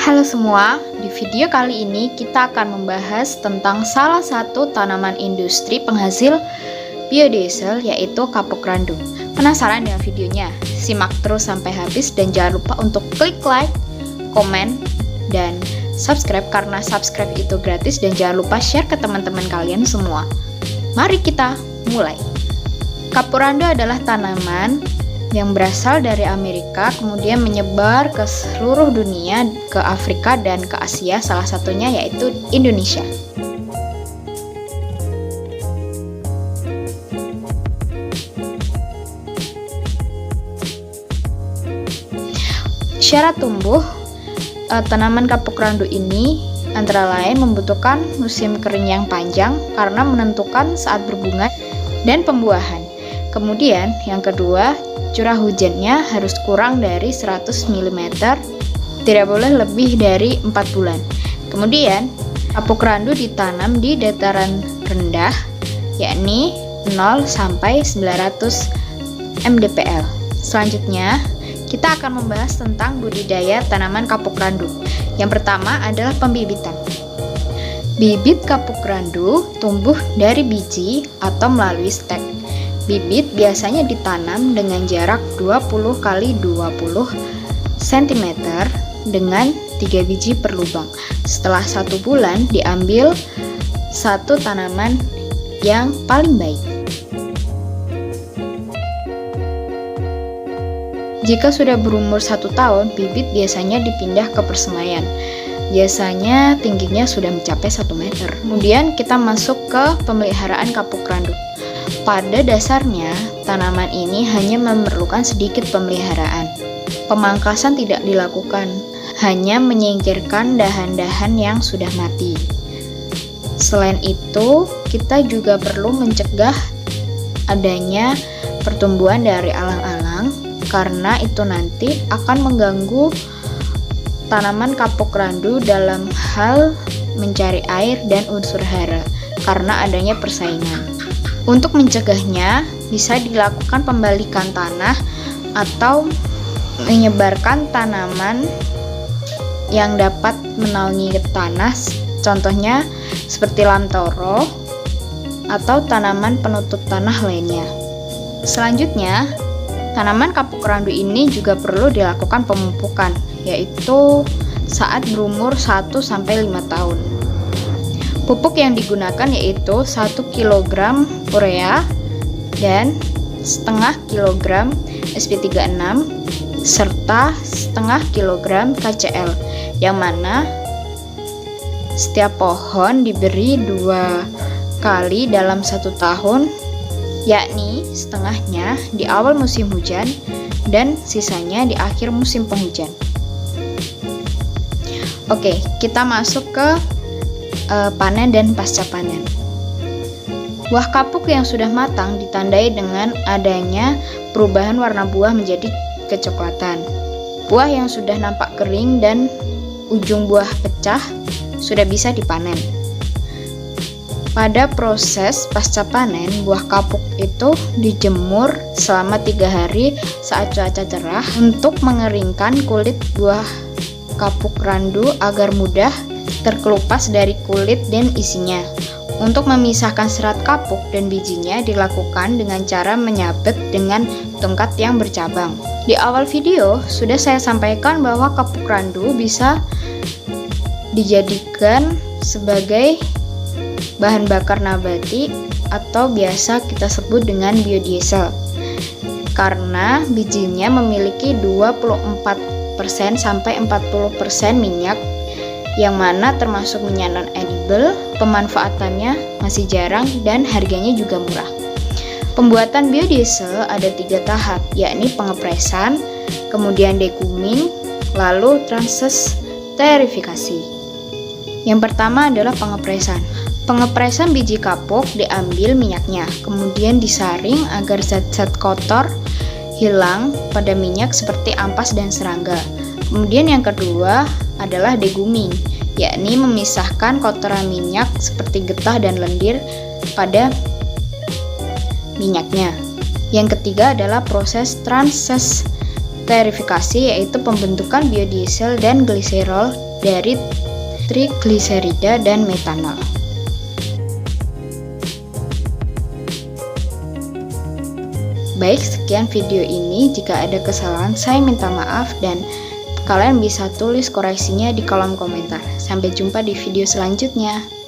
Halo semua, di video kali ini kita akan membahas tentang salah satu tanaman industri penghasil biodiesel, yaitu kapuk randu. Penasaran dengan videonya? Simak terus sampai habis dan jangan lupa untuk klik like, komen, dan subscribe karena subscribe itu gratis, dan jangan lupa share ke teman-teman kalian semua. Mari kita mulai. Kapuk randu adalah tanaman yang berasal dari Amerika, kemudian menyebar ke seluruh dunia, ke Afrika dan ke Asia, salah satunya yaitu Indonesia. Syarat tumbuh tanaman kapuk randu ini antara lain membutuhkan musim kering yang panjang karena menentukan saat berbunga dan pembuahan. Kemudian yang kedua, curah hujannya harus kurang dari 100 mm, tidak boleh lebih dari 4 bulan. Kemudian, kapuk randu ditanam di dataran rendah, yakni 0 sampai 900 mdpl. Selanjutnya, kita akan membahas tentang budidaya tanaman kapuk randu. Yang pertama adalah pembibitan. Bibit kapuk randu tumbuh dari biji atau melalui stek. Bibit biasanya ditanam dengan jarak 20 x 20 cm dengan 3 biji per lubang. Setelah 1 bulan diambil satu tanaman yang paling baik. Jika sudah berumur 1 tahun, bibit biasanya dipindah ke persemaian. Biasanya tingginya sudah mencapai 1 meter. Kemudian kita masuk ke pemeliharaan kapuk randu. Pada dasarnya, tanaman ini hanya memerlukan sedikit pemeliharaan. Pemangkasan tidak dilakukan, hanya menyingkirkan dahan-dahan yang sudah mati. Selain itu, kita juga perlu mencegah adanya pertumbuhan dari alang-alang, karena itu nanti akan mengganggu tanaman kapuk randu dalam hal mencari air dan unsur hara, karena adanya persaingan. Untuk mencegahnya, bisa dilakukan pembalikan tanah atau menyebarkan tanaman yang dapat menaungi tanah, contohnya seperti lamtoro atau tanaman penutup tanah lainnya. Selanjutnya, tanaman kapuk randu ini juga perlu dilakukan pemupukan, yaitu saat berumur 1-5 tahun. Pupuk yang digunakan yaitu 1 kg urea dan setengah kilogram SP36 serta setengah kilogram KCl, yang mana setiap pohon diberi 2 kali dalam 1 tahun, yakni setengahnya di awal musim hujan dan sisanya di akhir musim penghujan. Oke, kita masuk ke panen dan pasca panen. Buah kapuk yang sudah matang ditandai dengan adanya perubahan warna buah menjadi kecoklatan. Buah yang sudah nampak kering dan ujung buah pecah sudah bisa dipanen. Pada proses pasca panen, buah kapuk itu dijemur selama 3 hari saat cuaca cerah untuk mengeringkan kulit buah kapuk randu agar mudah terkelupas dari kulit dan isinya. Untuk memisahkan serat kapuk dan bijinya dilakukan dengan cara menyabet dengan tongkat yang bercabang. Di awal video sudah saya sampaikan bahwa kapuk randu bisa dijadikan sebagai bahan bakar nabati atau biasa kita sebut dengan biodiesel, karena bijinya memiliki 24% sampai 40% minyak, yang mana termasuk minyak non-edible. Pemanfaatannya masih jarang dan harganya juga murah. Pembuatan biodiesel ada 3 tahap, yakni pengepresan, kemudian deguming, lalu transesterifikasi. Yang pertama adalah pengepresan. Pengepresan biji kapuk diambil minyaknya, kemudian disaring agar zat-zat kotor hilang pada minyak seperti ampas dan serangga. Kemudian yang kedua adalah deguming, yakni memisahkan kotoran minyak seperti getah dan lendir pada minyaknya. Yang ketiga adalah proses transesterifikasi. esterifikasi yaitu pembentukan biodiesel dan gliserol dari trigliserida dan metanol. Baik, sekian video ini. Jika ada kesalahan, saya minta maaf dan kalian bisa tulis koreksinya di kolom komentar. Sampai jumpa di video selanjutnya.